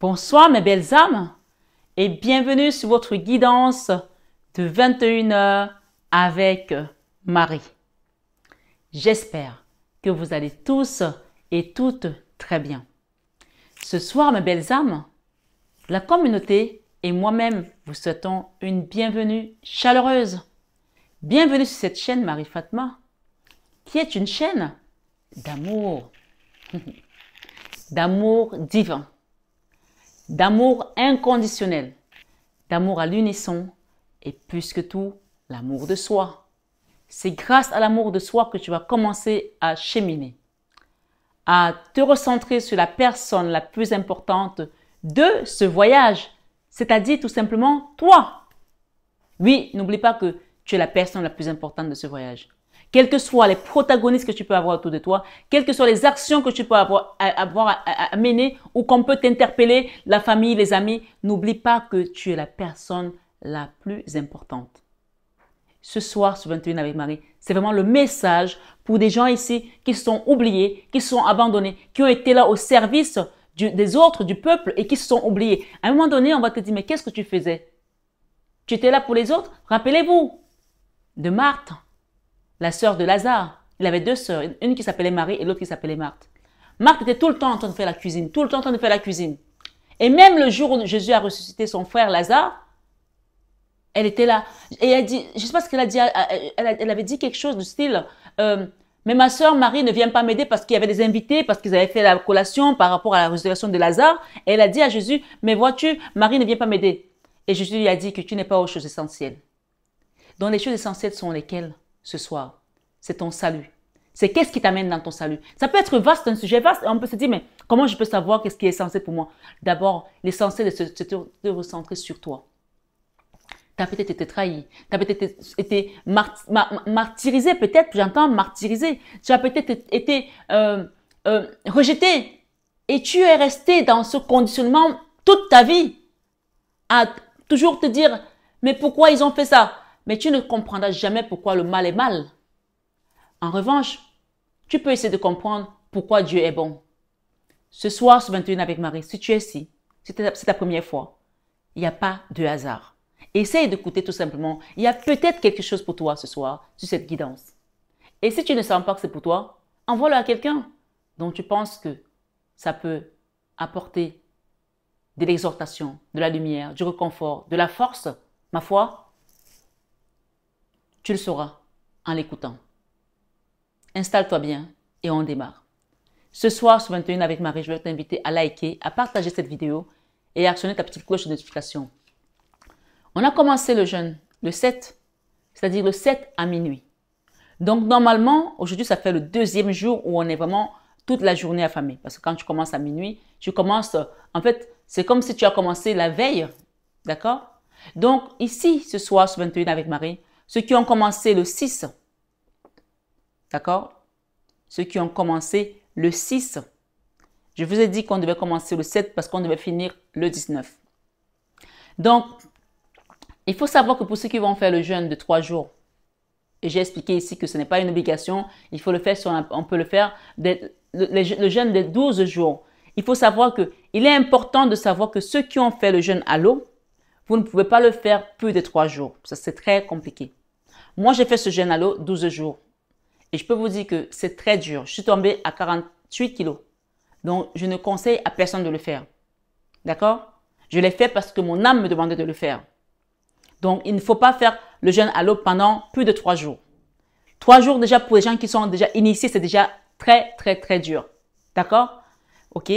Bonsoir mes belles âmes et bienvenue sur votre guidance de 21 h avec Marie. J'espère que vous allez tous et toutes très bien. Ce soir mes belles âmes, la communauté et moi-même vous souhaitons une bienvenue chaleureuse. Bienvenue sur cette chaîne Marie Fatma qui est une chaîne d'amour, d'amour divin. D'amour inconditionnel, d'amour à l'unisson et plus que tout, l'amour de soi. C'est grâce à l'amour de soi que tu vas commencer à cheminer, à te recentrer sur la personne la plus importante de ce voyage, c'est-à-dire tout simplement toi. Oui, n'oublie pas que tu es la personne la plus importante de ce voyage. Quels que soient les protagonistes que tu peux avoir autour de toi, quelles que soient les actions que tu peux avoir à mener ou qu'on peut t'interpeller, la famille, les amis, n'oublie pas que tu es la personne la plus importante. Ce soir sur 21 avec Marie, c'est vraiment le message pour des gens ici qui sont oubliés, qui sont abandonnés, qui ont été là au service des autres, du peuple et qui se sont oubliés. À un moment donné, on va te dire, mais qu'est-ce que tu faisais? Tu étais là pour les autres? Rappelez-vous de Marthe, la sœur de Lazare. Il avait deux sœurs, une qui s'appelait Marie et l'autre qui s'appelait Marthe. Marthe était tout le temps en train de faire la cuisine, tout le temps en train de faire la cuisine. Et même le jour où Jésus a ressuscité son frère Lazare, elle était là. Et elle dit, je ne sais pas ce qu'elle a dit, elle avait dit quelque chose du style, mais ma sœur Marie ne vient pas m'aider parce qu'il y avait des invités, parce qu'ils avaient fait la collation par rapport à la résurrection de Lazare. Et elle a dit à Jésus, mais vois-tu, Marie ne vient pas m'aider. Et Jésus lui a dit que tu n'es pas aux choses essentielles. Donc les choses essentielles sont lesquelles? Ce soir, c'est ton salut. C'est qu'est-ce qui t'amène dans ton salut. Ça peut être vaste, un sujet vaste. On peut se dire, mais comment je peux savoir qu'est-ce qui est essentiel pour moi? D'abord, l'essentiel, c'est de te recentrer sur toi. Tu as peut-être été trahi. Tu as peut-être été martyrisé, peut-être, j'entends martyrisé. Tu as peut-être été rejeté. Et tu es resté dans ce conditionnement toute ta vie. À toujours te dire, mais pourquoi ils ont fait ça? Mais tu ne comprendras jamais pourquoi le mal est mal. En revanche, tu peux essayer de comprendre pourquoi Dieu est bon. Ce soir, sur 21 avec Marie, si tu es ici, c'est ta première fois, il n'y a pas de hasard. Essaye d'écouter tout simplement. Il y a peut-être quelque chose pour toi ce soir, sur cette guidance. Et si tu ne sens pas que c'est pour toi, envoie-le à quelqu'un dont tu penses que ça peut apporter de l'exhortation, de la lumière, du réconfort, de la force. Ma foi, tu le sauras en l'écoutant. Installe-toi bien et on démarre. Ce soir, sur 21 avec Marie, je vais t'inviter à liker, à partager cette vidéo et à actionner ta petite cloche de notification. On a commencé le jeûne le 7, c'est-à-dire le 7 à minuit. Donc, normalement, aujourd'hui, ça fait le deuxième jour où on est vraiment toute la journée affamé. Parce que quand tu commences à minuit, tu commences, en fait, c'est comme si tu as commencé la veille, d'accord? Donc, ici, ce soir, sur 21 avec Marie, ceux qui ont commencé le 6, d'accord? Ceux qui ont commencé le 6, je vous ai dit qu'on devait commencer le 7 parce qu'on devait finir le 19. Donc, il faut savoir que pour ceux qui vont faire le jeûne de 3 jours, et j'ai expliqué ici que ce n'est pas une obligation, il faut le faire, on peut le faire, le jeûne de 12 jours. Il faut savoir qu'il est important de savoir que ceux qui ont fait le jeûne à l'eau, vous ne pouvez pas le faire plus de 3 jours. Ça, c'est très compliqué. Moi, j'ai fait ce jeûne à l'eau 12 jours. Et je peux vous dire que c'est très dur. Je suis tombée à 48 kilos. Donc, je ne conseille à personne de le faire. D'accord? Je l'ai fait parce que mon âme me demandait de le faire. Donc, il ne faut pas faire le jeûne à l'eau pendant plus de 3 jours. 3 jours déjà pour les gens qui sont déjà initiés, c'est déjà très, très, très dur. D'accord? Ok?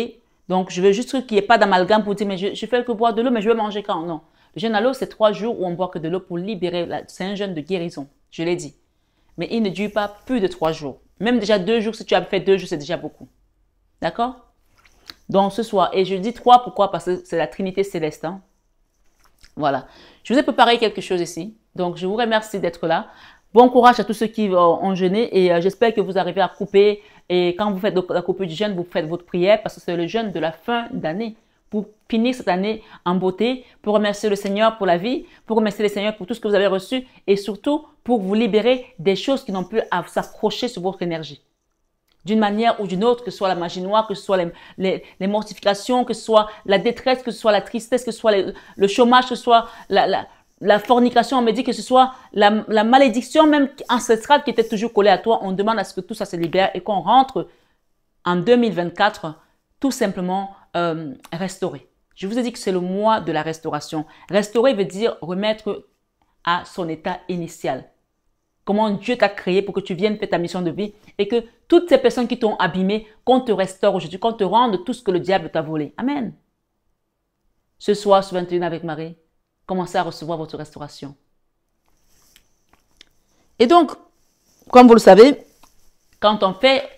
Donc, je veux juste qu'il n'y ait pas d'amalgame pour dire, mais je fais que boire de l'eau, mais je vais manger quand? Non. Le jeûne à l'eau, c'est 3 jours où on boit que de l'eau pour libérer. C'est un jeûne de guérison. Je l'ai dit. Mais il ne dure pas plus de 3 jours. Même déjà 2 jours, si tu as fait 2 jours, c'est déjà beaucoup. D'accord? Donc, ce soir. Et je dis 3, pourquoi? Parce que c'est la Trinité céleste. Hein? Voilà. Je vous ai préparé quelque chose ici. Donc, je vous remercie d'être là. Bon courage à tous ceux qui ont jeûné et j'espère que vous arrivez à couper. Et quand vous faites la coupure du jeûne, vous faites votre prière parce que c'est le jeûne de la fin d'année. Pour finir cette année en beauté, pour remercier le Seigneur pour la vie, pour remercier le Seigneur pour tout ce que vous avez reçu et surtout pour vous libérer des choses qui n'ont plus à s'accrocher sur votre énergie. d'une manière ou d'une autre, que ce soit la magie noire, que ce soit les mortifications, que ce soit la détresse, que ce soit la tristesse, que ce soit le chômage, que ce soit la fornication, on me dit que ce soit la malédiction même ancestrale qui était toujours collée à toi. On demande à ce que tout ça se libère et qu'on rentre en 2024 tout simplement restauré. Je vous ai dit que c'est le mois de la restauration. Restaurer veut dire remettre à son état initial. Comment Dieu t'a créé pour que tu viennes faire ta mission de vie et que toutes ces personnes qui t'ont abîmé, qu'on te restaure aujourd'hui, qu'on te rende tout ce que le diable t'a volé. Amen. Ce soir, ce 21 avec Marie, commencez à recevoir votre restauration. Et donc, comme vous le savez, quand on fait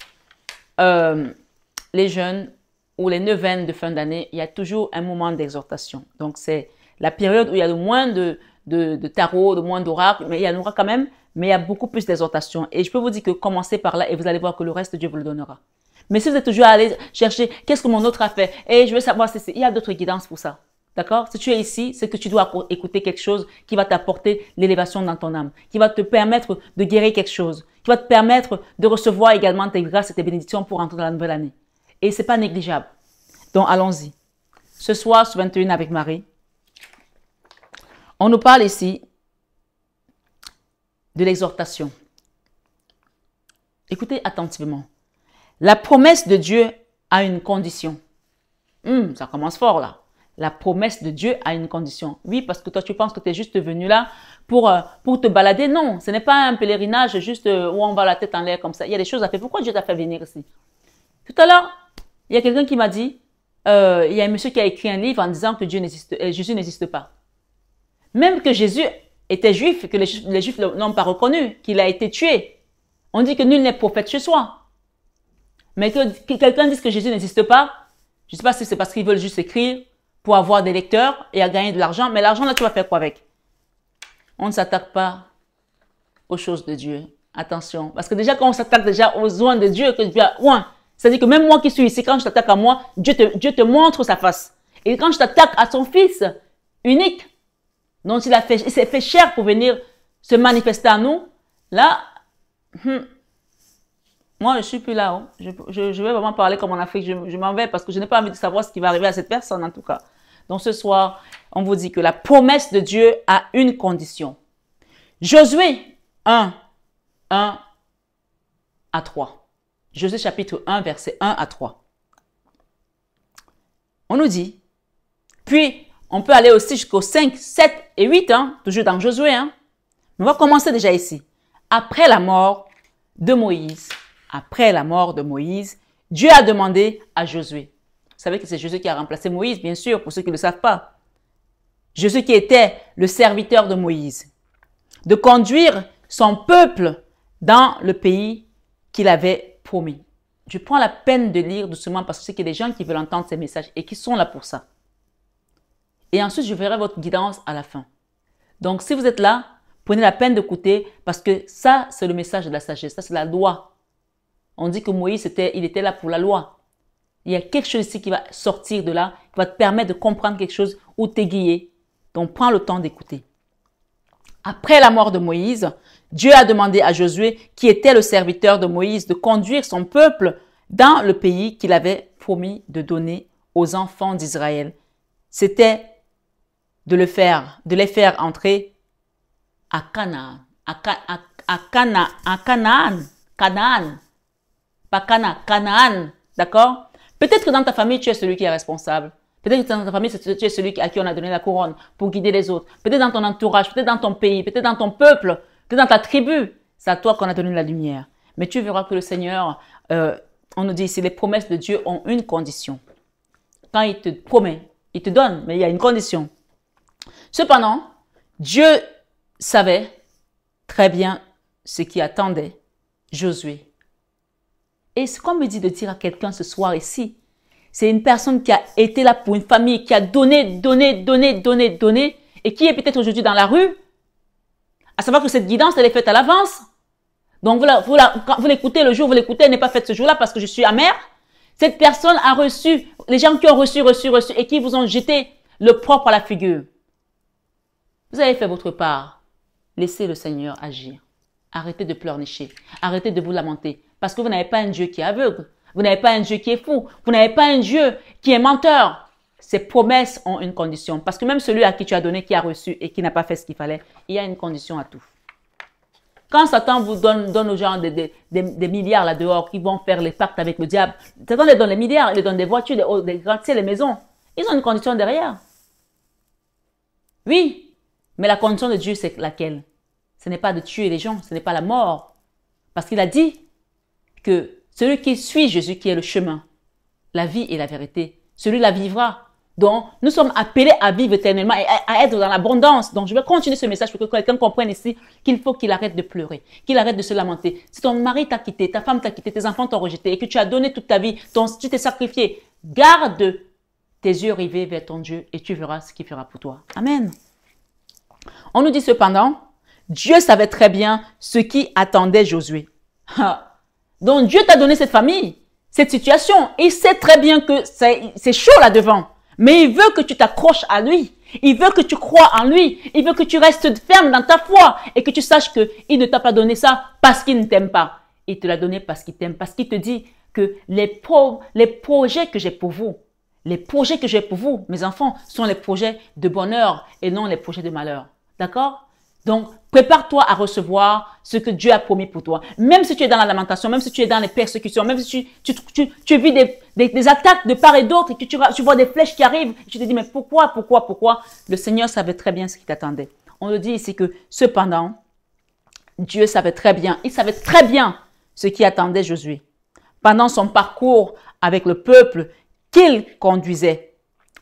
les jeûnes ou les neuvaines de fin d'année, il y a toujours un moment d'exhortation. Donc, c'est la période où il y a le moins de tarot, de moins d'oracles, mais il y en aura quand même, mais il y a beaucoup plus d'exhortation. Et je peux vous dire que commencez par là et vous allez voir que le reste, Dieu vous le donnera. Mais si vous êtes toujours allé chercher, qu'est-ce que mon autre a fait? Et je veux savoir, il y a d'autres guidances pour ça. D'accord? Si tu es ici, c'est que tu dois écouter quelque chose qui va t'apporter l'élévation dans ton âme, qui va te permettre de guérir quelque chose, qui va te permettre de recevoir également tes grâces et tes bénédictions pour entrer dans la nouvelle année. Et ce n'est pas négligeable. Donc, allons-y. Ce soir, ce 21 avec Marie, on nous parle ici de l'exhortation. Écoutez attentivement. La promesse de Dieu a une condition. Ça commence fort là. La promesse de Dieu a une condition. Oui, parce que toi, tu penses que tu es juste venu là pour te balader. Non, ce n'est pas un pèlerinage juste où on va la tête en l'air comme ça. Il y a des choses à faire. Pourquoi Dieu t'a fait venir ici? Tout à l'heure, il y a quelqu'un qui m'a dit, il y a un monsieur qui a écrit un livre en disant que Jésus n'existe pas. Même que Jésus était juif, que les juifs ne l'ont pas reconnu, qu'il a été tué. On dit que nul n'est prophète chez soi. Mais que quelqu'un dise que Jésus n'existe pas, je ne sais pas si c'est parce qu'ils veulent juste écrire pour avoir des lecteurs et à gagner de l'argent. Mais l'argent, là, tu vas faire quoi avec? On ne s'attaque pas aux choses de Dieu. Attention. Parce que déjà, quand on s'attaque déjà aux oins de Dieu, que Dieu a oint, c'est-à-dire que même moi qui suis ici, quand je t'attaque à moi, Dieu te montre sa face. Et quand je t'attaque à son Fils unique, dont il s'est fait chair pour venir se manifester à nous, là, moi, je ne suis plus là. Hein. Je vais vraiment parler comme en Afrique. Je m'en vais parce que je n'ai pas envie de savoir ce qui va arriver à cette personne, en tout cas. Donc, ce soir, on vous dit que la promesse de Dieu a une condition. Josué 1, 1 à 3. Josué chapitre 1, verset 1 à 3. On nous dit, puis on peut aller aussi jusqu'au 5, 7 et 8, hein, toujours dans Josué. Hein. On va commencer déjà ici. Après la mort de Moïse, Dieu a demandé à Josué. Vous savez que c'est Josué qui a remplacé Moïse, bien sûr, pour ceux qui ne le savent pas. Josué qui était le serviteur de Moïse, de conduire son peuple dans le pays qu'il avait promis. Je prends la peine de lire doucement parce que c'est qu'il y a des gens qui veulent entendre ces messages et qui sont là pour ça. Et ensuite, je verrai votre guidance à la fin. Donc, si vous êtes là, prenez la peine d'écouter parce que ça, c'est le message de la sagesse. Ça, c'est la loi. On dit que Moïse, il était là pour la loi. Il y a quelque chose ici qui va sortir de là, qui va te permettre de comprendre quelque chose ou t'aiguiller. Donc, prends le temps d'écouter. Après la mort de Moïse, Dieu a demandé à Josué, qui était le serviteur de Moïse, de conduire son peuple dans le pays qu'il avait promis de donner aux enfants d'Israël. C'était de les faire entrer à Canaan. Canaan. Pas Canaan. D'accord? Peut-être que dans ta famille, tu es celui qui est responsable. Peut-être que dans ta famille, tu es celui à qui on a donné la couronne pour guider les autres. Peut-être dans ton entourage, peut-être dans ton pays, peut-être dans ton peuple, peut-être dans ta tribu. C'est à toi qu'on a donné la lumière. Mais tu verras que le Seigneur, on nous dit ici, les promesses de Dieu ont une condition. Quand il te promet, il te donne, mais il y a une condition. Cependant, Dieu savait très bien ce qui attendait Josué. Et ce qu'on me dit de dire à quelqu'un ce soir ici, c'est une personne qui a été là pour une famille, qui a donné, et qui est peut-être aujourd'hui dans la rue. À savoir que cette guidance, elle est faite à l'avance. Donc, vous l'écoutez le jour, vous l'écoutez, elle n'est pas faite ce jour-là parce que je suis amère. Cette personne a reçu, les gens qui ont reçu, et qui vous ont jeté le propre à la figure. Vous avez fait votre part. Laissez le Seigneur agir. Arrêtez de pleurnicher. Arrêtez de vous lamenter. Parce que vous n'avez pas un Dieu qui est aveugle. Vous n'avez pas un Dieu qui est fou. Vous n'avez pas un Dieu qui est menteur. Ces promesses ont une condition. Parce que même celui à qui tu as donné, qui a reçu et qui n'a pas fait ce qu'il fallait, il y a une condition à tout. Quand Satan vous donne aux gens des milliards là dehors qui vont faire les pactes avec le diable, Satan les donne les milliards, il les donne des voitures, des gratte-ciels, les maisons. Ils ont une condition derrière. Oui, mais la condition de Dieu, c'est laquelle? Ce n'est pas de tuer les gens, ce n'est pas la mort. Parce qu'il a dit que celui qui suit Jésus, qui est le chemin, la vie et la vérité, celui la vivra. Donc, nous sommes appelés à vivre éternellement et à être dans l'abondance. Donc, je vais continuer ce message pour que quelqu'un comprenne ici qu'il faut qu'il arrête de pleurer, qu'il arrête de se lamenter. Si ton mari t'a quitté, ta femme t'a quitté, tes enfants t'ont rejeté et que tu as donné toute ta vie, tu t'es sacrifié, garde tes yeux rivés vers ton Dieu et tu verras ce qu'il fera pour toi. Amen. On nous dit cependant, Dieu savait très bien ce qui attendait Josué. Donc, Dieu t'a donné cette famille, cette situation. Il sait très bien que c'est chaud là-devant. Mais il veut que tu t'accroches à lui. Il veut que tu crois en lui. Il veut que tu restes ferme dans ta foi et que tu saches qu'il ne t'a pas donné ça parce qu'il ne t'aime pas. Il te l'a donné parce qu'il t'aime, parce qu'il te dit que les projets que j'ai pour vous, mes enfants, sont les projets de bonheur et non les projets de malheur. D'accord? Donc, prépare-toi à recevoir ce que Dieu a promis pour toi. Même si tu es dans la lamentation, même si tu es dans les persécutions, même si tu vis des attaques de part et d'autre et que tu vois des flèches qui arrivent, et tu te dis, mais pourquoi? Le Seigneur savait très bien ce qui t'attendait. On le dit ici que, cependant, Dieu savait très bien, il savait très bien ce qui attendait Josué. Pendant son parcours avec le peuple qu'il conduisait,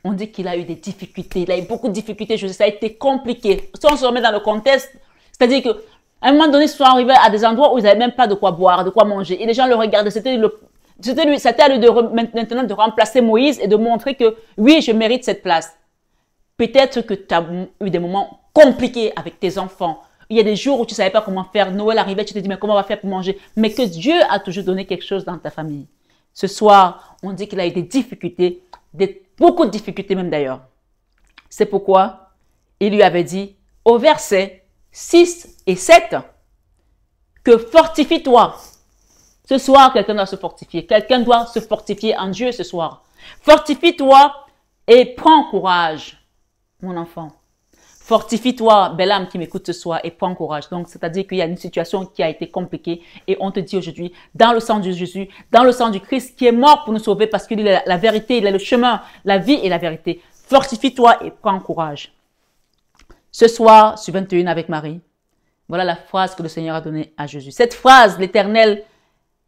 on dit qu'il a eu des difficultés. Il a eu beaucoup de difficultés. Ça a été compliqué. Si on se remet dans le contexte, c'est-à-dire qu'à un moment donné, ils sont arrivés à des endroits où ils n'avaient même pas de quoi boire, de quoi manger. Et les gens le regardaient. C'était à lui maintenant de remplacer Moïse et de montrer que oui, je mérite cette place. Peut-être que tu as eu des moments compliqués avec tes enfants. Il y a des jours où tu ne savais pas comment faire. Noël arrivait, tu te dis, mais comment on va faire pour manger? Mais que Dieu a toujours donné quelque chose dans ta famille. Ce soir, on dit qu'il a eu des difficultés, beaucoup de difficultés même d'ailleurs. C'est pourquoi il lui avait dit au verset 6 et 7 que fortifie-toi. Ce soir, quelqu'un doit se fortifier. Quelqu'un doit se fortifier en Dieu ce soir. Fortifie-toi et prends courage, mon enfant. Fortifie-toi, belle âme qui m'écoute ce soir, et prends courage. Donc, c'est-à-dire qu'il y a une situation qui a été compliquée et on te dit aujourd'hui, dans le sang de Jésus, dans le sang du Christ qui est mort pour nous sauver parce qu'il est la vérité, il est le chemin, la vie et la vérité. Fortifie-toi et prends courage. Ce soir, sur 21 avec Marie, voilà la phrase que le Seigneur a donnée à Jésus. Cette phrase, l'Éternel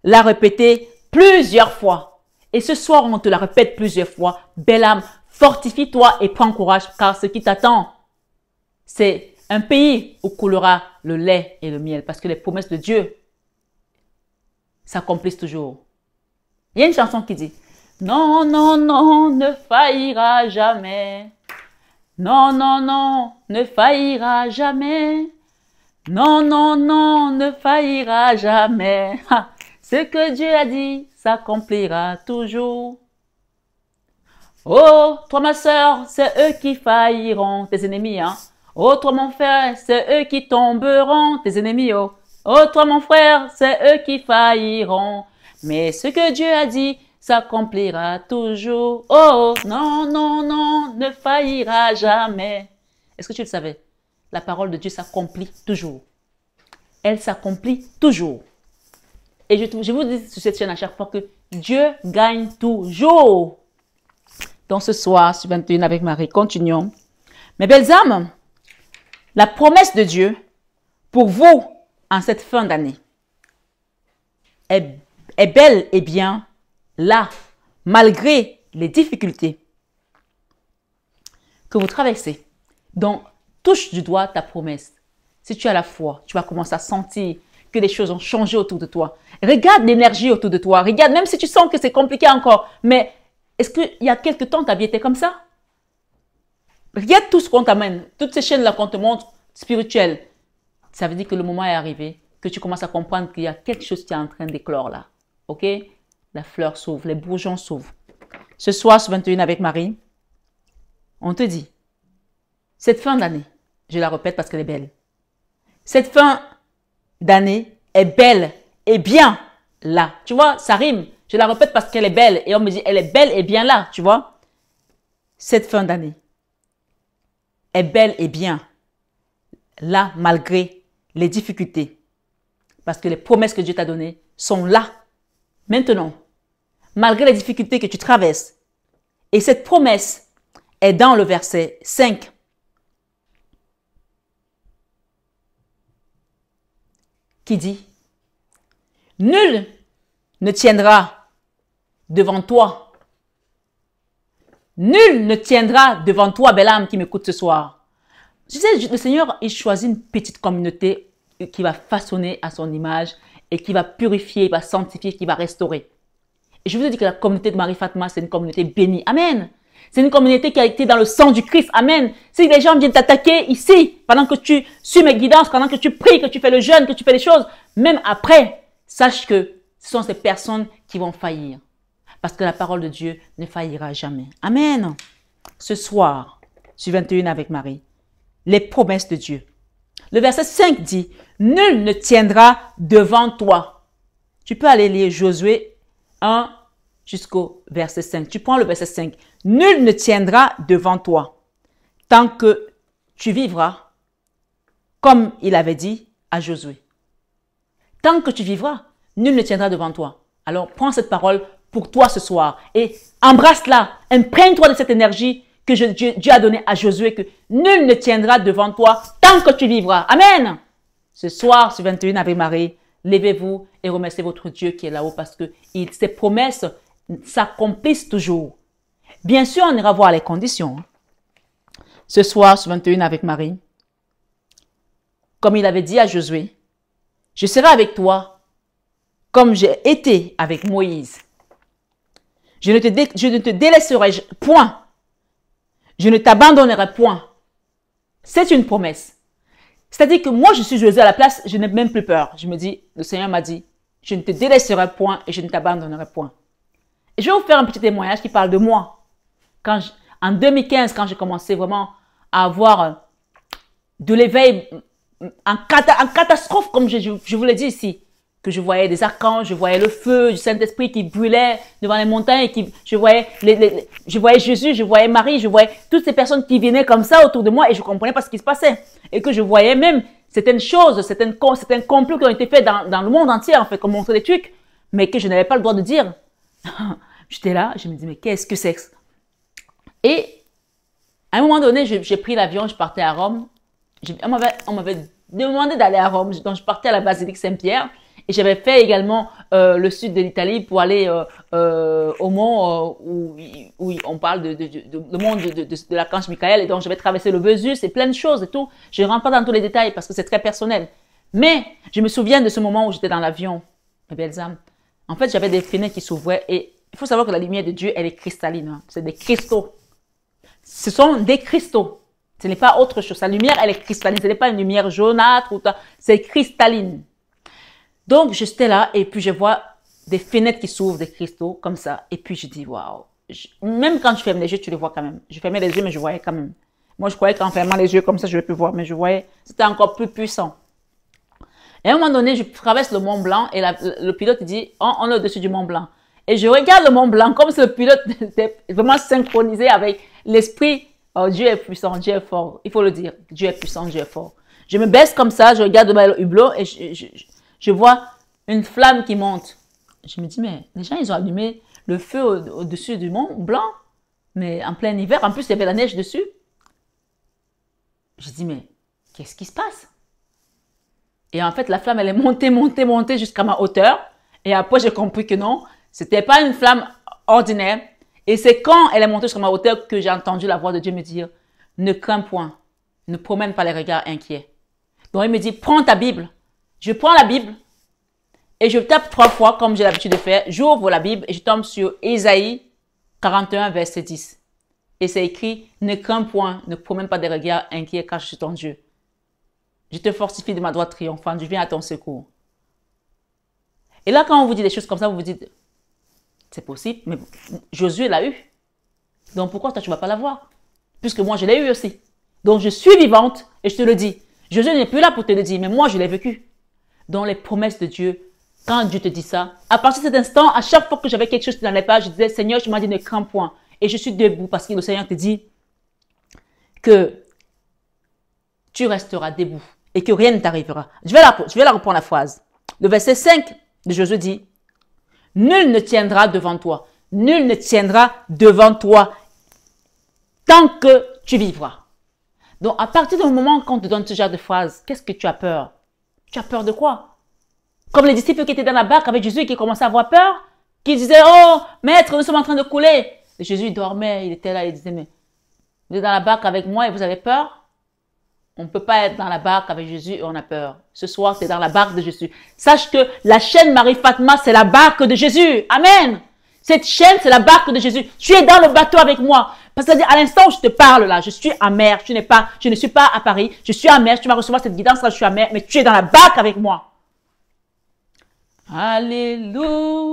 l'a répétée plusieurs fois. Et ce soir, on te la répète plusieurs fois. Belle âme, fortifie-toi et prends courage car ce qui t'attend, c'est un pays où coulera le lait et le miel parce que les promesses de Dieu s'accomplissent toujours. Il y a une chanson qui dit « Non, non, non, ne faillira jamais. Non, non, non, ne faillira jamais. Non, non, non, ne faillira jamais. Ce que Dieu a dit s'accomplira toujours. Oh, toi ma sœur, c'est eux qui failliront, tes ennemis, hein. Oh, toi mon frère, c'est eux qui tomberont, tes ennemis, oh. Oh, toi mon frère, c'est eux qui failliront. Mais ce que Dieu a dit s'accomplira toujours. Oh, non, non, non, ne faillira jamais. Est-ce que tu le savais? La parole de Dieu s'accomplit toujours. Elle s'accomplit toujours. Et je vous dis sur cette chaîne à chaque fois que Dieu gagne toujours. Donc ce soir, sur 21 avec Marie, continuons. Mes belles âmes, la promesse de Dieu pour vous en cette fin d'année est belle et bien là, malgré les difficultés que vous traversez. Donc, touche du doigt ta promesse. Si tu as la foi, tu vas commencer à sentir que les choses ont changé autour de toi. Regarde l'énergie autour de toi. Regarde, même si tu sens que c'est compliqué encore, mais est-ce qu'il y a quelque temps ta vie était comme ça? Regarde tout ce qu'on t'amène, toutes ces chaînes-là qu'on te montre spirituelles. Ça veut dire que le moment est arrivé, que tu commences à comprendre qu'il y a quelque chose qui est en train d'éclore là. Ok? La fleur s'ouvre, les bourgeons s'ouvrent. Ce soir, sur 21 avec Marie, on te dit, cette fin d'année, je la répète parce qu'elle est belle. Cette fin d'année est belle et bien là. Tu vois, ça rime. Je la répète parce qu'elle est belle. Et on me dit, elle est belle et bien là, tu vois. Cette fin d'année est belle et bien là, malgré les difficultés. Parce que les promesses que Dieu t'a données sont là, maintenant, malgré les difficultés que tu traverses. Et cette promesse est dans le verset 5. Qui dit, nul ne tiendra devant toi. Nul ne tiendra devant toi, belle âme qui m'écoute ce soir. Tu sais, le Seigneur, il choisit une petite communauté qui va façonner à son image et qui va purifier, qui va sanctifier, qui va restaurer. Et je vous dis que la communauté de Marie Fatma, c'est une communauté bénie. Amen. C'est une communauté qui a été dans le sang du Christ. Amen. Si les gens viennent t'attaquer ici, pendant que tu suis mes guidances, pendant que tu pries, que tu fais le jeûne, que tu fais les choses, même après, sache que ce sont ces personnes qui vont faillir. Parce que la parole de Dieu ne faillira jamais. Amen. Ce soir, sur 21 avec Marie, les promesses de Dieu. Le verset 5 dit, nul ne tiendra devant toi. Tu peux aller lire Josué 1 jusqu'au verset 5. Tu prends le verset 5. Nul ne tiendra devant toi tant que tu vivras, comme il avait dit à Josué. Tant que tu vivras, nul ne tiendra devant toi. Alors, prends cette parole pour toi ce soir et embrasse-la, imprègne-toi de cette énergie que Dieu a donnée à Josué, que nul ne tiendra devant toi tant que tu vivras. Amen. Ce soir, sur 21 avec Marie, levez-vous et remerciez votre Dieu qui est là-haut parce que ses promesses s'accomplissent toujours. Bien sûr, on ira voir les conditions. Ce soir, sur 21 avec Marie, comme il avait dit à Josué, je serai avec toi comme j'ai été avec Moïse. Je ne te délaisserai point. Je ne t'abandonnerai point. C'est une promesse. C'est-à-dire que moi, je suis Josué à la place, je n'ai même plus peur. Je me dis, le Seigneur m'a dit, je ne te délaisserai point et je ne t'abandonnerai point. Et je vais vous faire un petit témoignage qui parle de moi. En 2015, quand j'ai commencé vraiment à avoir de l'éveil en catastrophe, comme je vous l'ai dit ici, que je voyais des archanges, je voyais le feu du Saint-Esprit qui brûlait devant les montagnes, et je voyais Jésus, je voyais Marie, je voyais toutes ces personnes qui venaient comme ça autour de moi et je comprenais pas ce qui se passait. Et que je voyais même certaines choses, certains complots qui ont été faits dans le monde entier, en fait, comme montrer des trucs, mais que je n'avais pas le droit de dire. J'étais là, je me dis, mais qu'est-ce que c'est que ça? Et à un moment donné, j'ai pris l'avion, je partais à Rome. On m'avait demandé d'aller à Rome, donc je partais à la basilique Saint-Pierre. Et j'avais fait également le sud de l'Italie pour aller au mont où on parle le mont de l'archange Michael. Et donc, j'avais traversé le Vésus et plein de choses et tout. Je ne rentre pas dans tous les détails parce que c'est très personnel. Mais je me souviens de ce moment où j'étais dans l'avion, mes belles âmes. En fait, j'avais des fenêtres qui s'ouvraient et il faut savoir que la lumière de Dieu, elle est cristalline. Hein. C'est des cristaux. Ce sont des cristaux. Ce n'est pas autre chose. Sa lumière, elle est cristalline. Ce n'est pas une lumière jaunâtre ou c'est cristalline. Donc, j'étais là et puis je vois des fenêtres qui s'ouvrent, des cristaux comme ça. Et puis, je dis, waouh. Même quand je ferme les yeux, tu les vois quand même. Je fermais les yeux, mais je voyais quand même. Moi, je croyais qu'en fermant les yeux comme ça, je ne vais plus voir, mais je voyais. C'était encore plus puissant. Et à un moment donné, je traverse le Mont Blanc et le pilote dit, on est au-dessus du Mont Blanc. Et je regarde le Mont Blanc comme si le pilote était vraiment synchronisé avec l'esprit. Oh, Dieu est puissant, Dieu est fort. Il faut le dire. Dieu est puissant, Dieu est fort. Je me baisse comme ça, je regarde le hublot et je vois une flamme qui monte. Je me dis, mais les gens, ils ont allumé le feu au-dessus du Mont Blanc, mais en plein hiver. En plus, il y avait la neige dessus. Je dis, mais qu'est-ce qui se passe? Et en fait, la flamme, elle est montée jusqu'à ma hauteur. Et après, j'ai compris que non, c'était pas une flamme ordinaire. Et c'est quand elle est montée jusqu'à ma hauteur que j'ai entendu la voix de Dieu me dire, ne crains point, ne promène pas les regards inquiets. Donc, il me dit, prends ta Bible. Je prends la Bible et je tape 3 fois comme j'ai l'habitude de faire. J'ouvre la Bible et je tombe sur Ésaïe 41, verset 10. Et c'est écrit, ne crains point, ne promène pas des regards inquiets car je suis ton Dieu. Je te fortifie de ma droite triomphante, je viens à ton secours. Et là, quand on vous dit des choses comme ça, vous vous dites, c'est possible, mais Josué l'a eu. Donc pourquoi toi, tu ne vas pas l'avoir? Puisque moi, je l'ai eu aussi. Donc je suis vivante et je te le dis. Josué n'est plus là pour te le dire, mais moi, je l'ai vécu. Donc les promesses de Dieu Quand Dieu te dit ça, à partir de cet instant, à chaque fois que j'avais quelque chose qui n'allait pas, je disais, Seigneur, tu m'as dit ne crains point. Et je suis debout parce que le Seigneur te dit que tu resteras debout et que rien ne t'arrivera. Je vais la reprendre la phrase. Le verset 5 de Josué dit, nul ne tiendra devant toi. Nul ne tiendra devant toi tant que tu vivras. Donc, à partir du moment qu'on te donne ce genre de phrase, qu'est-ce que tu as peur? Tu as peur de quoi? Comme les disciples qui étaient dans la barque avec Jésus et qui commençaient à avoir peur, qui disaient, oh, maître, nous sommes en train de couler. Et Jésus, il dormait, il était là, il disait, mais vous êtes dans la barque avec moi et vous avez peur? On ne peut pas être dans la barque avec Jésus et on a peur. Ce soir, tu es dans la barque de Jésus. Sache que la chaîne Marie-Fatma, c'est la barque de Jésus. Amen. Cette chaîne, c'est la barque de Jésus. Tu es dans le bateau avec moi. Parce que à l'instant où je te parle là, je suis en mer. Je ne suis pas à Paris. Je suis en mer. Tu vas recevoir cette guidance là, je suis en mer. Mais tu es dans la barque avec moi. Alléluia.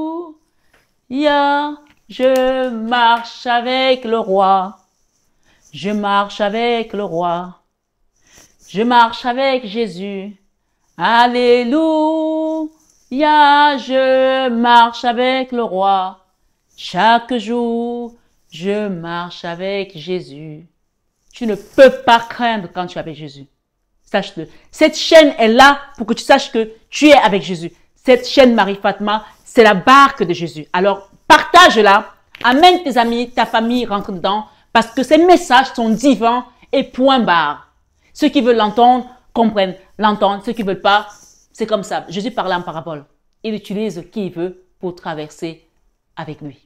Je marche avec le roi. Je marche avec le roi. Je marche avec Jésus. Alléluia. Je marche avec le roi. Chaque jour, je marche avec Jésus. Tu ne peux pas craindre quand tu es avec Jésus. Sache-le. Cette chaîne est là pour que tu saches que tu es avec Jésus. Cette chaîne Marie-Fatma, c'est la barque de Jésus. Alors, partage-la. Amène tes amis, ta famille, rentre dedans. Parce que ces messages sont divins et point barre. Ceux qui veulent l'entendre, comprennent l'entendre. Ceux qui ne veulent pas, c'est comme ça. Jésus parlait en parabole. Il utilise qui il veut pour traverser avec lui.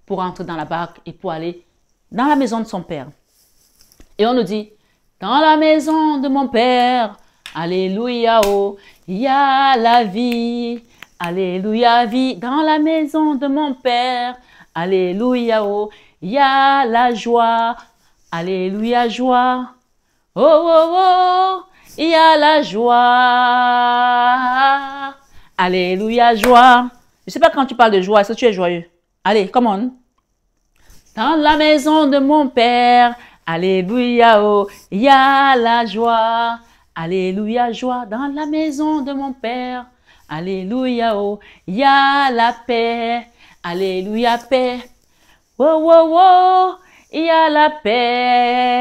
Pour entrer dans la barque et pour aller dans la maison de son Père. Et on nous dit, dans la maison de mon Père, alléluia, oh, il y a la vie, alléluia, vie. Dans la maison de mon Père, alléluia, oh, il y a la joie, alléluia, joie. Oh, oh, oh, il y a la joie, alléluia, joie. Je ne sais pas quand tu parles de joie, est-ce que tu es joyeux? Allez, come on. Dans la maison de mon Père, alléluia, oh, il y a la joie, alléluia, joie. Dans la maison de mon Père, alléluia, oh, il y a la paix, alléluia, paix. Oh, oh, oh, il y a la paix,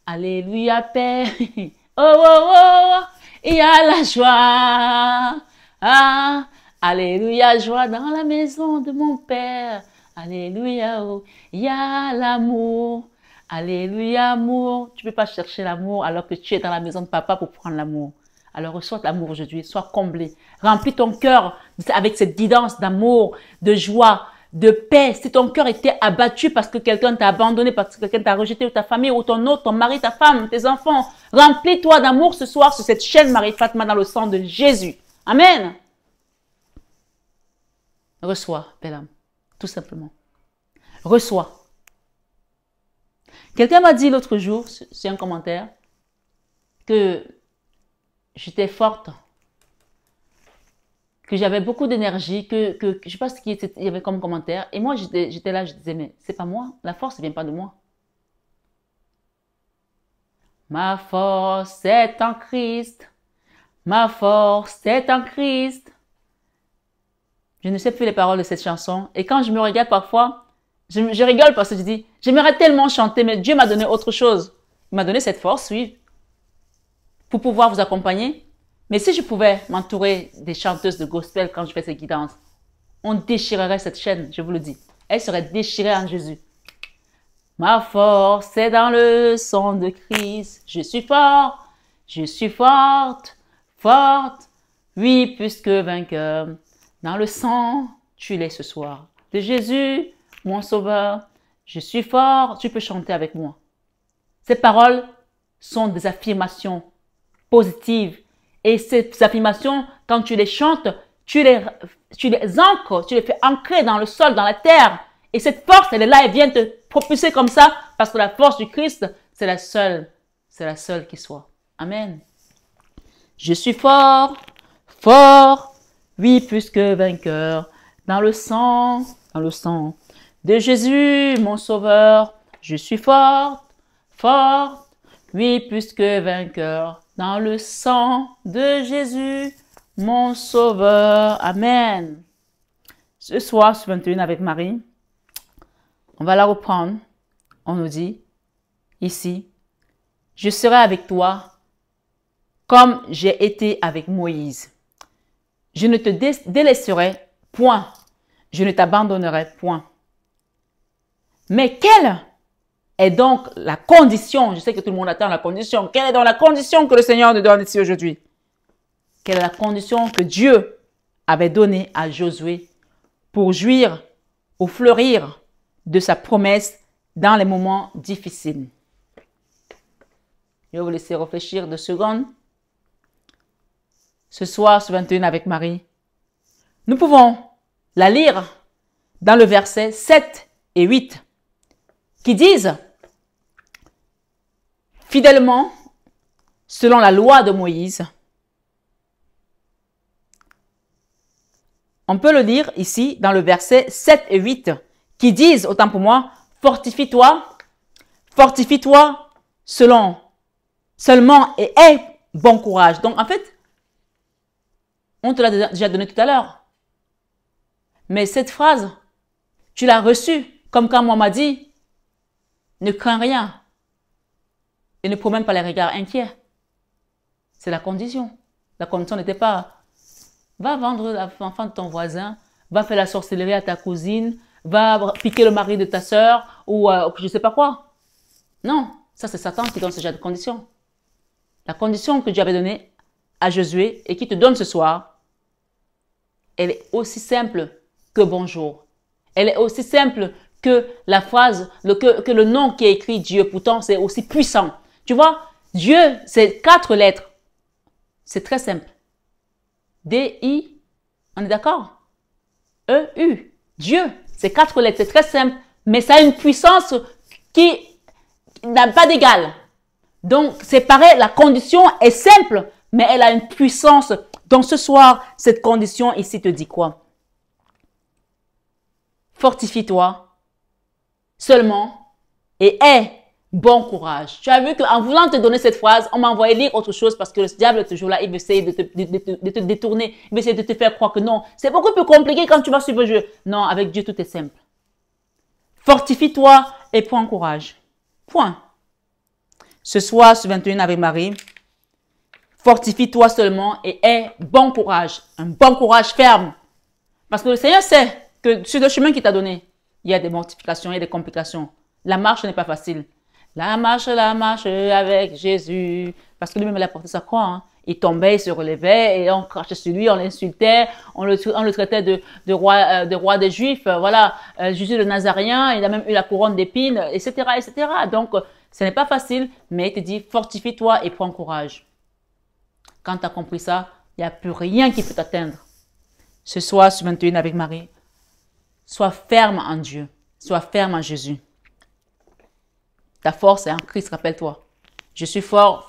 alléluia, paix. Oh, oh, oh, il y a la joie, ah, alléluia, joie dans la maison de mon Père. Alléluia, oh, il y a l'amour. Alléluia, amour. Tu ne peux pas chercher l'amour alors que tu es dans la maison de papa pour prendre l'amour. Alors reçois l'amour aujourd'hui, sois comblé. Remplis ton cœur avec cette guidance d'amour, de joie, de paix. Si ton cœur était abattu parce que quelqu'un t'a abandonné, parce que quelqu'un t'a rejeté, ou ta famille, ou ton autre, ton mari, ta femme, tes enfants, remplis-toi d'amour ce soir sur cette chaîne Marie-Fatma dans le sang de Jésus. Amen. Reçois, belle âme, tout simplement. Reçois. Quelqu'un m'a dit l'autre jour, c'est un commentaire, que j'étais forte, que j'avais beaucoup d'énergie, que je ne sais pas ce qu'il y avait comme commentaire. Et moi, j'étais là, je disais, mais c'est pas moi, la force ne vient pas de moi. Ma force est en Christ, ma force est en Christ. Je ne sais plus les paroles de cette chanson. Et quand je me regarde parfois, je rigole parce que je dis, j'aimerais tellement chanter, mais Dieu m'a donné autre chose. Il m'a donné cette force, oui, pour pouvoir vous accompagner. Mais si je pouvais m'entourer des chanteuses de gospel quand je fais ces guidances, on déchirerait cette chaîne, je vous le dis. Elle serait déchirée en Jésus. Ma force est dans le sang de Christ. Je suis fort, je suis forte, forte, oui, plus que vainqueur. Dans le sang, tu l'es ce soir. De Jésus, mon sauveur, je suis fort, tu peux chanter avec moi. Ces paroles sont des affirmations positives. Et ces affirmations, quand tu les chantes, tu les ancres, tu les fais ancrer dans le sol, dans la terre. Et cette force, elle est là, elle vient te propulser comme ça, parce que la force du Christ, c'est la seule qui soit. Amen. Je suis fort, fort, oui, plus que vainqueur, dans le sang de Jésus, mon sauveur. Je suis forte, forte, oui, plus que vainqueur, dans le sang de Jésus, mon Sauveur. Amen. Ce soir, sur 21 avec Marie, on va la reprendre. On nous dit, ici, je serai avec toi comme j'ai été avec Moïse. Je ne te délaisserai point. Je ne t'abandonnerai point. Mais quelle est donc la condition? Je sais que tout le monde attend la condition. Quelle est donc la condition que le Seigneur nous donne ici aujourd'hui? Quelle est la condition que Dieu avait donnée à Josué pour jouir ou fleurir de sa promesse dans les moments difficiles? Je vais vous laisser réfléchir 2 secondes. Ce soir, sur 21 avec Marie, nous pouvons la lire dans le verset 7 et 8 qui disent « Fidèlement, selon la loi de Moïse », on peut le lire ici dans le verset 7 et 8 qui disent, autant pour moi, « Fortifie-toi seulement et aie bon courage. » Donc en fait, on te l'a déjà donné tout à l'heure. Mais cette phrase, tu l'as reçue comme quand moi m'a dit, ne crains rien et ne promène pas les regards inquiets. C'est la condition. La condition n'était pas, va vendre l'enfant de ton voisin, va faire la sorcellerie à ta cousine, va piquer le mari de ta soeur ou je ne sais pas quoi. Non, ça c'est Satan qui donne ce genre de conditions. La condition que Dieu avait donnée à Josué et qui te donne ce soir, elle est aussi simple que bonjour. Elle est aussi simple que la phrase, que le nom qui est écrit Dieu. Pourtant, c'est aussi puissant. Tu vois, Dieu, c'est 4 lettres. C'est très simple. D-I, on est d'accord? E-U. Dieu, c'est 4 lettres. C'est très simple, mais ça a une puissance qui n'a pas d'égal. Donc, c'est pareil, la condition est simple, mais elle a une puissance. Donc, ce soir, cette condition ici te dit quoi? Fortifie-toi seulement et aie bon courage. Tu as vu qu'en voulant te donner cette phrase, on m'a envoyé lire autre chose parce que le diable est toujours là, il veut essayer de te détourner, il veut essayer de te faire croire que non. C'est beaucoup plus compliqué quand tu vas suivre Dieu. Non, avec Dieu, tout est simple. Fortifie-toi et prends courage. Point. Ce soir, sur 21 avec Marie, fortifie-toi seulement et aie bon courage. Un bon courage ferme. Parce que le Seigneur sait que sur le chemin qu'il t'a donné, il y a des mortifications, il y a des complications. La marche n'est pas facile. La marche avec Jésus. Parce que lui-même, il a porté sa croix. Hein. Il tombait, il se relevait et on crachait sur lui, on l'insultait, on le traitait de roi des Juifs. Voilà, Jésus le Nazaréen, il a même eu la couronne d'épines, etc., etc. Donc, ce n'est pas facile, mais il te dit, fortifie-toi et prends courage. Quand tu as compris ça, il n'y a plus rien qui peut t'atteindre. Ce soir, sur 21 avec Marie, sois ferme en Dieu. Sois ferme en Jésus. Ta force est en Christ, rappelle-toi. Je suis fort,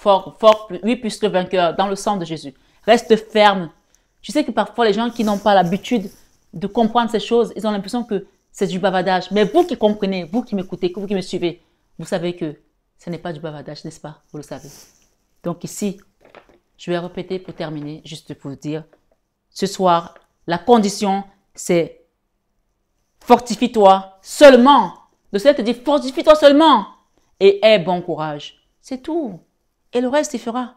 oui, plus que vainqueur dans le sang de Jésus. Reste ferme. Je sais que parfois, les gens qui n'ont pas l'habitude de comprendre ces choses, ils ont l'impression que c'est du bavardage. Mais vous qui comprenez, vous qui m'écoutez, vous qui me suivez, vous savez que ce n'est pas du bavardage, n'est-ce pas? Vous le savez. Donc ici, je vais répéter pour terminer, juste pour vous dire, ce soir, la condition, c'est fortifie-toi seulement. Le Seigneur te dit, fortifie-toi seulement et aie bon courage. C'est tout. Et le reste, il fera.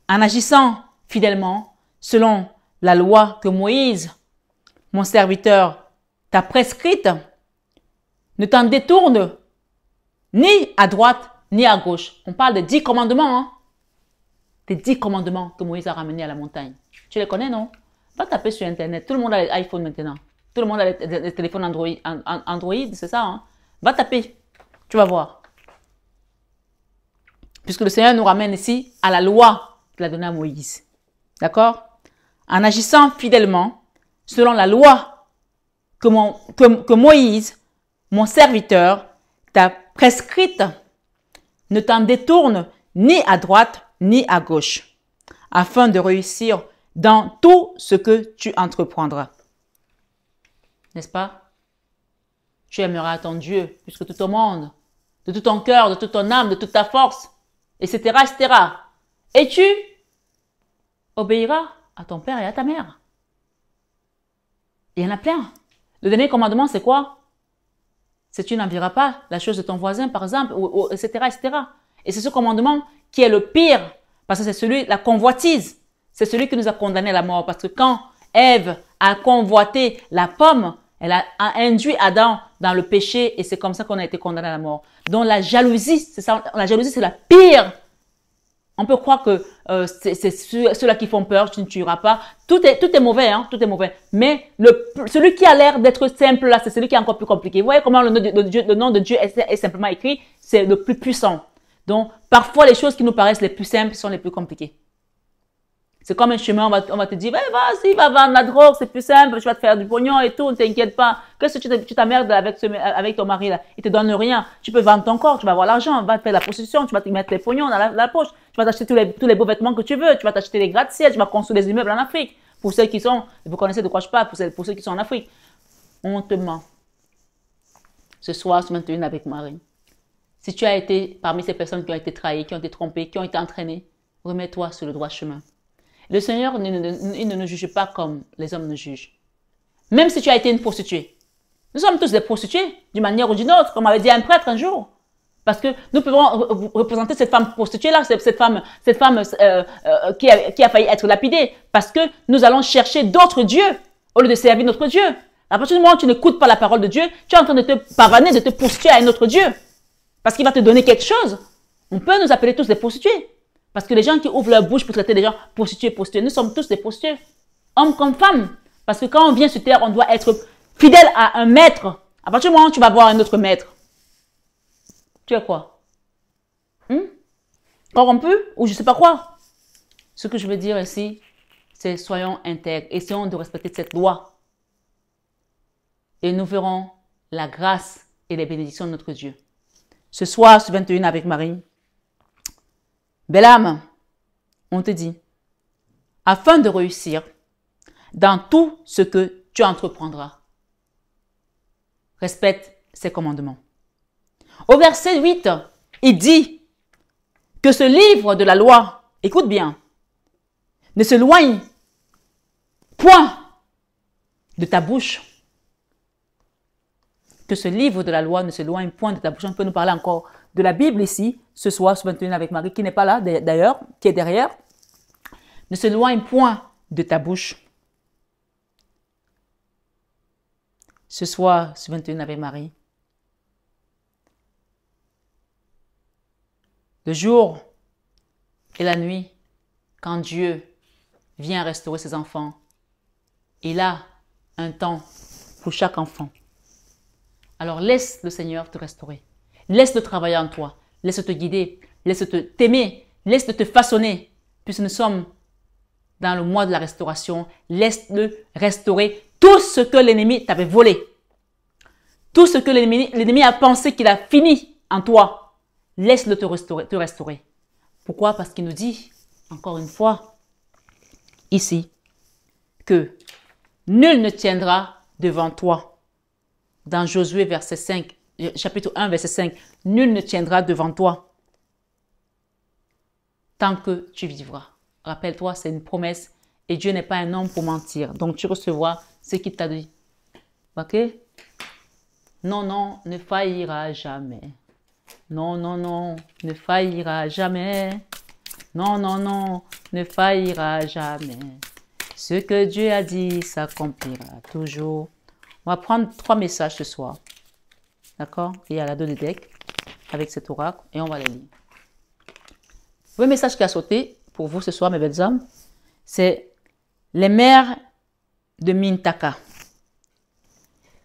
En agissant fidèlement, selon la loi que Moïse, mon serviteur, t'a prescrite, ne t'en détourne ni à droite, ni à gauche. On parle des 10 commandements, hein? Des 10 commandements que Moïse a ramenés à la montagne. Tu les connais, non? Va taper sur Internet. Tout le monde a l'iPhone maintenant. Tout le monde a les téléphones Android, c'est ça, hein? Va taper. Tu vas voir. Puisque le Seigneur nous ramène ici à la loi qu'il a donnée à Moïse. D'accord? En agissant fidèlement, selon la loi que Moïse, mon serviteur, t'a prescrite, ne t'en détourne ni à droite ni à gauche, afin de réussir dans tout ce que tu entreprendras. N'est-ce pas? Tu aimeras ton Dieu plus que tout au monde, de tout ton cœur, de toute ton âme, de toute ta force, etc., etc. Et tu obéiras à ton père et à ta mère. Il y en a plein. Le dernier commandement, c'est quoi? C'est tu n'envieras pas la chose de ton voisin, par exemple, etc., etc. Et c'est ce commandement qui est le pire, parce que c'est celui, la convoitise. C'est celui qui nous a condamnés à la mort. Parce que quand Ève a convoité la pomme, elle a induit Adam dans le péché et c'est comme ça qu'on a été condamné à la mort. Donc la jalousie, c'est ça, la jalousie, c'est la pire. On peut croire que c'est ceux-là qui font peur, tu ne tueras pas. Tout est mauvais, hein, tout est mauvais. Mais celui qui a l'air d'être simple là, c'est celui qui est encore plus compliqué. Vous voyez comment le nom de Dieu est simplement écrit? C'est le plus puissant. Donc, parfois, les choses qui nous paraissent les plus simples sont les plus compliquées. C'est comme un chemin, on va te dire, vas-y, va vendre la drogue, c'est plus simple, tu vas te faire du pognon et tout, ne t'inquiète pas. Qu'est-ce que tu t'emmerdes avec ton mari là? Il te donne rien. Tu peux vendre ton corps, tu vas avoir l'argent, va te faire la prostitution, tu vas te mettre les pognons dans la poche, tu vas t'acheter tous les beaux vêtements que tu veux, tu vas t'acheter des gratte-ciel, tu vas construire des immeubles en Afrique. Pour ceux qui sont, vous connaissez de quoi je parle, pour ceux qui sont en Afrique. On te ment. Ce soir, ce matin avec Marie. Si tu as été parmi ces personnes qui ont été trahies, qui ont été trompées, qui ont été entraînées, remets-toi sur le droit chemin. Le Seigneur, il ne nous juge pas comme les hommes nous jugent. Même si tu as été une prostituée. Nous sommes tous des prostituées, d'une manière ou d'une autre, comme avait dit un prêtre un jour. Parce que nous pouvons représenter cette femme prostituée-là, cette femme qui a failli être lapidée. Parce que nous allons chercher d'autres dieux au lieu de servir notre Dieu. À partir du moment où tu n'écoutes pas la parole de Dieu, tu es en train de te pavaner, de te prostituer à un autre Dieu. Parce qu'il va te donner quelque chose. On peut nous appeler tous des prostituées. Parce que les gens qui ouvrent leur bouche pour traiter les gens prostituées, nous sommes tous des prostituées. Hommes comme femmes. Parce que quand on vient sur terre, on doit être fidèle à un maître. À partir du moment où tu vas voir un autre maître, tu es quoi? Corrompu? Ou je ne sais pas quoi. Ce que je veux dire ici, c'est soyons intègres. Essayons de respecter cette loi. Et nous verrons la grâce et les bénédictions de notre Dieu. Ce soir, ce 21 avec Marie, belle âme, on te dit, afin de réussir dans tout ce que tu entreprendras, respecte ses commandements. Au verset 8, il dit que ce livre de la loi, écoute bien, ne s'éloigne point de ta bouche. Que ce livre de la loi ne s'éloigne point de ta bouche. On peut nous parler encore de la Bible ici, ce soir, ce 21 avec Marie, qui n'est pas là d'ailleurs, qui est derrière. Ne s'éloigne point de ta bouche. Ce soir, ce 21 avec Marie. Le jour et la nuit, quand Dieu vient restaurer ses enfants, il a un temps pour chaque enfant. Alors laisse le Seigneur te restaurer. Laisse-le travailler en toi. Laisse-le te guider. Laisse-le t'aimer. Laisse-le te façonner. Puisque nous sommes dans le mois de la restauration. Laisse-le restaurer tout ce que l'ennemi t'avait volé. Tout ce que l'ennemi a pensé qu'il a fini en toi. Laisse-le te restaurer. Pourquoi? Parce qu'il nous dit, encore une fois, ici, que nul ne tiendra devant toi. Dans Josué verset 5, chapitre 1, verset 5, nul ne tiendra devant toi tant que tu vivras. Rappelle-toi, c'est une promesse et Dieu n'est pas un homme pour mentir. Donc, tu recevras ce qu'il t'a dit. Ok? Non, non, ne faillira jamais. Non, non, non, ne faillira jamais. Non, non, non, ne faillira jamais. Ce que Dieu a dit s'accomplira toujours. On va prendre 3 messages ce soir. D'accord? Il y a la Dodédèque avec cet oracle et on va les lire. Le premier message qui a sauté pour vous ce soir, mes belles âmes, c'est les mères de Mintaka.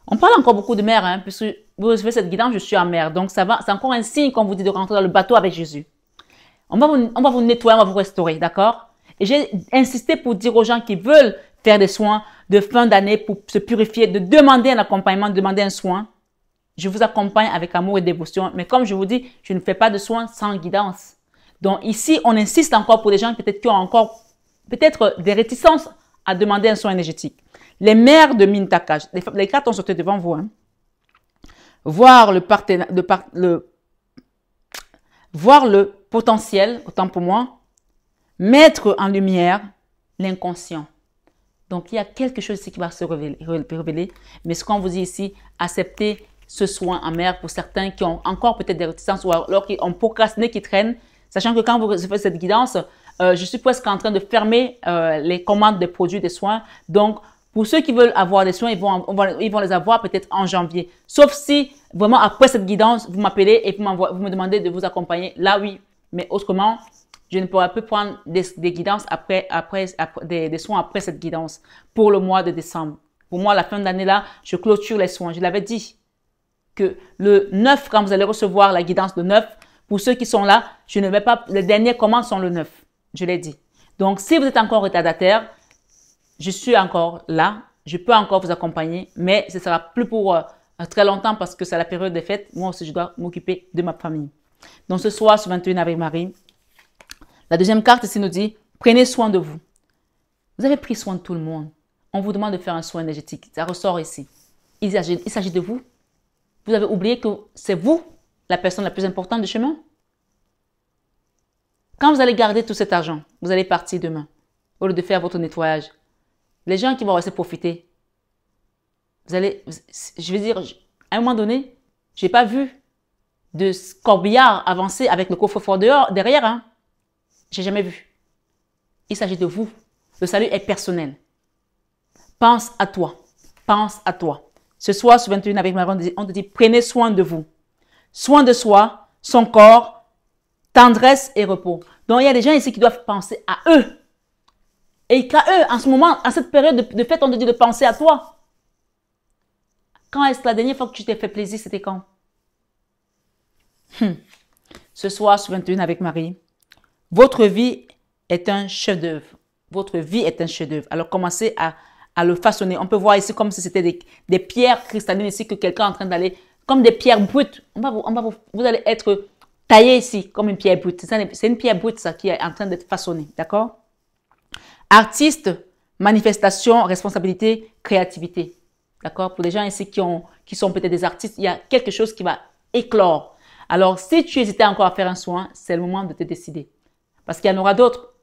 On parle encore beaucoup de mères, hein, puisque vous recevez cette guidance, je suis en mer. Donc, ça va, c'est encore un signe qu'on vous dit de rentrer dans le bateau avec Jésus. On va vous nettoyer, on va vous restaurer, d'accord? Et j'ai insisté pour dire aux gens qui veulent faire des soins de fin d'année pour se purifier, de demander un accompagnement, de demander un soin. Je vous accompagne avec amour et dévotion. Mais comme je vous dis, je ne fais pas de soins sans guidance. Donc ici, on insiste encore pour les gens peut-être qui ont encore peut-être des réticences à demander un soin énergétique. Les mères de Mintaka, les cartes ont sauté devant vous. Hein. Voir le potentiel, autant pour moi, mettre en lumière l'inconscient. Donc, il y a quelque chose ici qui va se révéler. Mais ce qu'on vous dit ici, acceptez ce soin amer pour certains qui ont encore peut-être des réticences ou alors qui ont procrastiné, qui traînent. Sachant que quand vous faites cette guidance, je suis presque en train de fermer les commandes des produits, des soins. Donc, pour ceux qui veulent avoir des soins, ils vont les avoir peut-être en janvier. Sauf si, vraiment, après cette guidance, vous m'appelez et vous me demandez de vous accompagner. Là, oui. Mais autrement, je ne pourrai plus prendre des guidances des soins après cette guidance pour le mois de décembre. Pour moi, à la fin de l'année, là, je clôture les soins. Je l'avais dit que le 9, quand vous allez recevoir la guidance de 9, pour ceux qui sont là, je ne vais pas, les dernières commandes sont le 9. Je l'ai dit. Donc, si vous êtes encore retardataire, je suis encore là. Je peux encore vous accompagner, mais ce ne sera plus pour très longtemps parce que c'est la période des fêtes. Moi aussi, je dois m'occuper de ma famille. Donc, ce soir, sur 21 avec Marie, la deuxième carte ici nous dit, prenez soin de vous. Vous avez pris soin de tout le monde. On vous demande de faire un soin énergétique. Ça ressort ici. Il s'agit de vous. Vous avez oublié que c'est vous la personne la plus importante du chemin. Quand vous allez garder tout cet argent, vous allez partir demain, au lieu de faire votre nettoyage. Les gens qui vont rester profiter, vous allez, je veux dire, à un moment donné, je n'ai pas vu de corbillard avancer avec le coffre-fort derrière. Hein. Je n'ai jamais vu. Il s'agit de vous. Le salut est personnel. Pense à toi. Pense à toi. Ce soir, sur 21 avec Marie, on te dit, prenez soin de vous. Soin de soi, son corps, tendresse et repos. Donc, il y a des gens ici qui doivent penser à eux. Et qu'à eux, en ce moment, en cette période de fête, on te dit de penser à toi. Quand est-ce la dernière fois que tu t'es fait plaisir, c'était quand? Ce soir, sur 21 avec Marie, votre vie est un chef-d'œuvre. Votre vie est un chef-d'œuvre. Alors, commencez à le façonner. On peut voir ici comme si c'était des pierres cristallines ici que quelqu'un est en train d'aller, comme des pierres brutes. Vous allez être taillé ici comme une pierre brute. C'est une pierre brute, ça, qui est en train d'être façonnée. D'accord? Artiste, manifestation, responsabilité, créativité. D'accord? Pour les gens ici qui sont peut-être des artistes, il y a quelque chose qui va éclore. Alors, si tu hésitais encore à faire un soin, c'est le moment de te décider. Parce qu'il y en aura d'autres,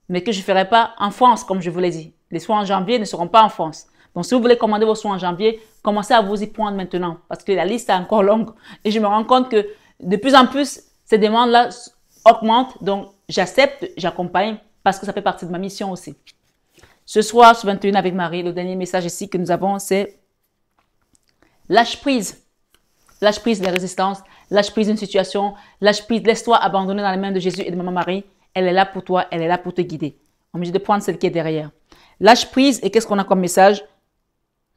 mais que je ne ferai pas en France, comme je vous l'ai dit. Les soins en janvier ne seront pas en France. Donc, si vous voulez commander vos soins en janvier, commencez à vous y prendre maintenant. Parce que la liste est encore longue. Et je me rends compte que de plus en plus, ces demandes-là augmentent. Donc, j'accepte, j'accompagne, parce que ça fait partie de ma mission aussi. Ce soir, sur 21 avec Marie, le dernier message ici que nous avons, c'est lâche prise. Lâche prise des résistances, lâche prise d'une situation, lâche prise, laisse-toi abandonner dans les mains de Jésus et de Maman Marie. Elle est là pour toi, elle est là pour te guider. On est obligé de prendre celle qui est derrière. Lâche prise, et qu'est-ce qu'on a comme message?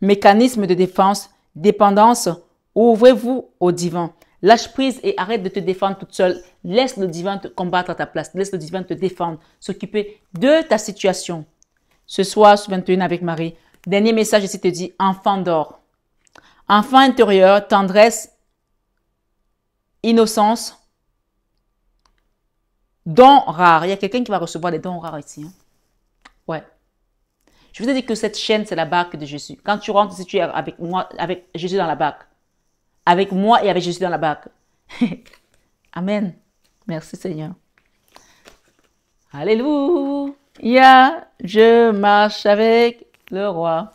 Mécanisme de défense, dépendance, ouvrez-vous au divin. Lâche prise et arrête de te défendre toute seule. Laisse le divin te combattre à ta place. Laisse le divin te défendre, s'occuper de ta situation. Ce soir, sur 21 avec Marie, dernier message ici te dit, enfant d'or. Enfant intérieur, tendresse, innocence, dons rares. Il y a quelqu'un qui va recevoir des dons rares ici. Hein? Ouais. Je vous ai dit que cette chaîne, c'est la barque de Jésus. Quand tu rentres ici, tu es avec moi, avec Jésus dans la barque. Avec moi et avec Jésus dans la barque. Amen. Merci Seigneur. Alléluia. Je marche avec le roi.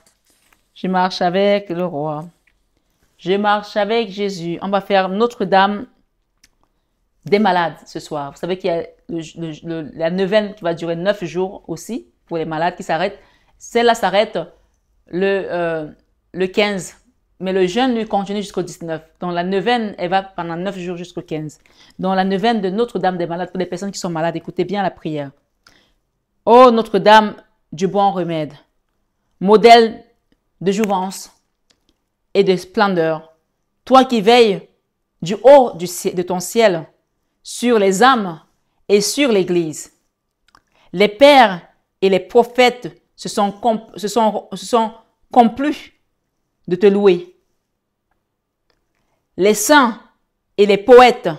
Je marche avec le roi. Je marche avec Jésus. On va faire Notre-Dame des malades ce soir. Vous savez qu'il y a la neuvaine qui va durer 9 jours aussi pour les malades qui s'arrêtent. Celle-là s'arrête le 15. Mais le jeûne lui continue jusqu'au 19. Donc la neuvaine, elle va pendant 9 jours jusqu'au 15. Donc la neuvaine de Notre-Dame des malades, pour les personnes qui sont malades, écoutez bien la prière. Ô Notre-Dame du bon remède, modèle de jouvence et de splendeur, toi qui veilles du haut de ton ciel sur les âmes et sur l'Église. Les pères et les prophètes se sont complus de te louer. Les saints et les poètes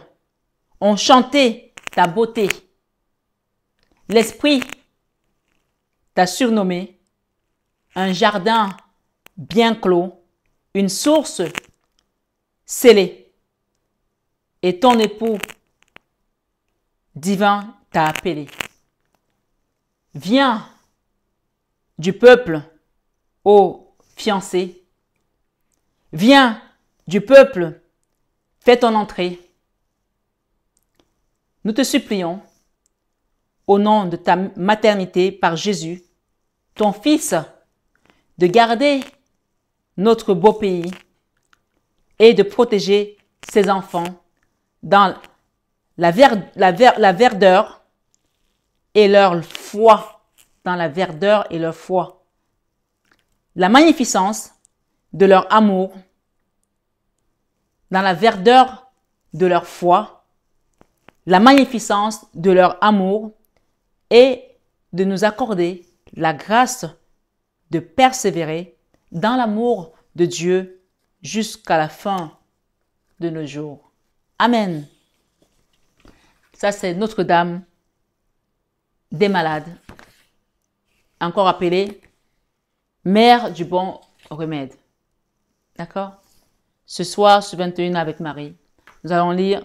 ont chanté ta beauté. L'Esprit t'a surnommé un jardin bien clos, une source scellée. Et ton époux divin t'a appelé. Viens du peuple ô fiancé, viens du peuple, fais ton entrée. Nous te supplions, au nom de ta maternité par Jésus, ton Fils, de garder notre beau pays et de protéger ses enfants dans la verdeur et leur foi, dans la verdeur et leur foi, la magnificence de leur amour, dans la verdeur de leur foi, la magnificence de leur amour et de nous accorder la grâce de persévérer dans l'amour de Dieu jusqu'à la fin de nos jours. Amen. Ça, c'est Notre-Dame des malades, encore appelée Mère du bon remède. D'accord? Ce soir, sur 21 avec Marie, nous allons lire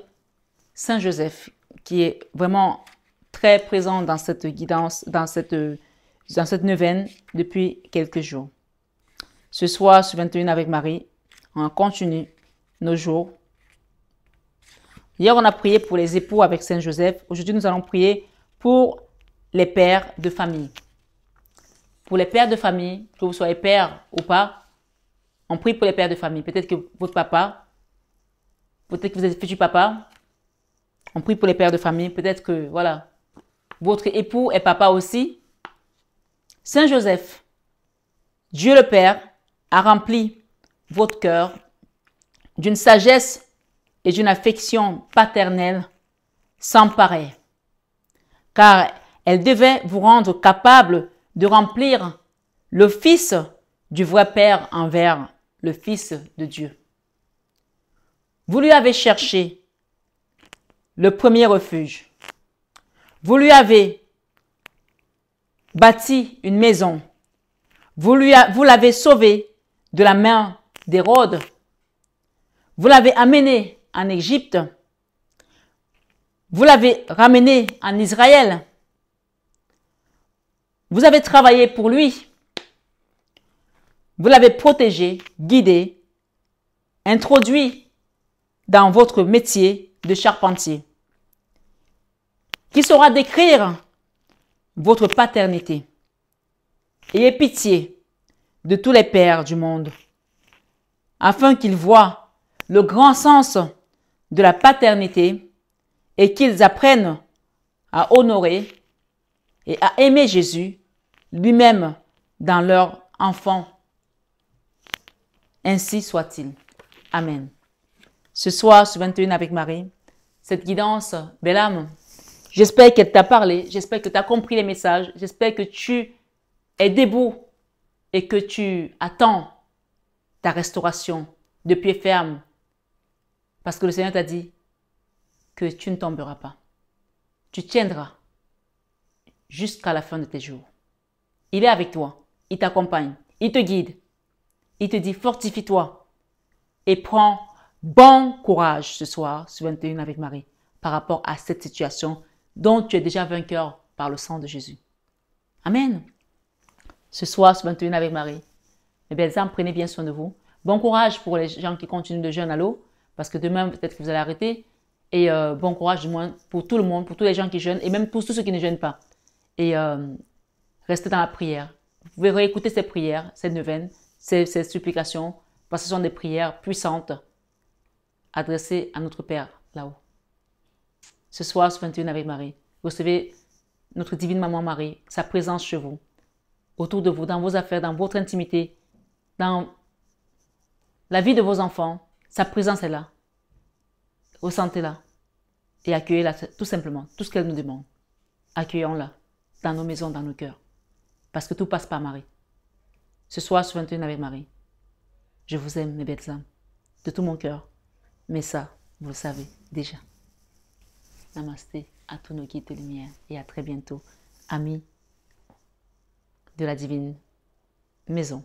Saint Joseph, qui est vraiment très présent dans cette guidance, dans cette neuvaine depuis quelques jours. Ce soir, sur 21 avec Marie, on continue nos jours. Hier, on a prié pour les époux avec Saint Joseph. Aujourd'hui, nous allons prier pour les pères de famille. Pour les pères de famille, que vous soyez père ou pas, on prie pour les pères de famille. Peut-être que votre papa, peut-être que vous êtes futur papa, on prie pour les pères de famille. Peut-être que, voilà, votre époux est papa aussi. Saint Joseph, Dieu le Père a rempli votre cœur d'une sagesse et d'une affection paternelle sans pareil, car elle devait vous rendre capable de remplir l'office du vrai Père envers le Fils de Dieu. Vous lui avez cherché le premier refuge. Vous lui avez bâti une maison. Vous l'avez sauvé de la main d'Hérode. Vous l'avez amené en Égypte. Vous l'avez ramené en Israël. Vous avez travaillé pour lui. Vous l'avez protégé, guidé, introduit dans votre métier de charpentier, qui saura décrire votre paternité. Ayez pitié de tous les pères du monde, afin qu'ils voient le grand sens de la paternité et qu'ils apprennent à honorer et à aimer Jésus lui-même dans leur enfant. Ainsi soit-il. Amen. Ce soir, sur 21 avec Marie, cette guidance, belle âme, j'espère qu'elle t'a parlé, j'espère que tu as compris les messages, j'espère que tu es debout et que tu attends ta restauration de pied ferme. Parce que le Seigneur t'a dit que tu ne tomberas pas. Tu tiendras jusqu'à la fin de tes jours. Il est avec toi, il t'accompagne, il te guide. Il te dit, fortifie-toi et prends bon courage ce soir, sur 21 avec Marie, par rapport à cette situation dont tu es déjà vainqueur par le sang de Jésus. Amen. Ce soir, sur 21 avec Marie, mes belles âmes, prenez bien soin de vous. Bon courage pour les gens qui continuent de jeûner à l'eau, parce que demain, peut-être que vous allez arrêter. Et bon courage, du moins, pour tout le monde, pour tous les gens qui jeûnent, et même pour tous ceux qui ne jeûnent pas. Et restez dans la prière. Vous pouvez réécouter ces prières, ces neuvaines, ces supplications, parce que ce sont des prières puissantes adressées à notre Père là-haut. Ce soir, ce 21 avec Marie, recevez notre divine Maman Marie, sa présence chez vous, autour de vous, dans vos affaires, dans votre intimité, dans la vie de vos enfants. Sa présence est là. Ressentez-la et accueillez-la tout simplement, tout ce qu'elle nous demande. Accueillons-la dans nos maisons, dans nos cœurs, parce que tout passe par Marie. Ce soir, sur 21 avec Marie, je vous aime, mes belles âmes, de tout mon cœur. Mais ça, vous le savez déjà. Namasté à tous nos guides de lumière et à très bientôt, amis de la divine maison.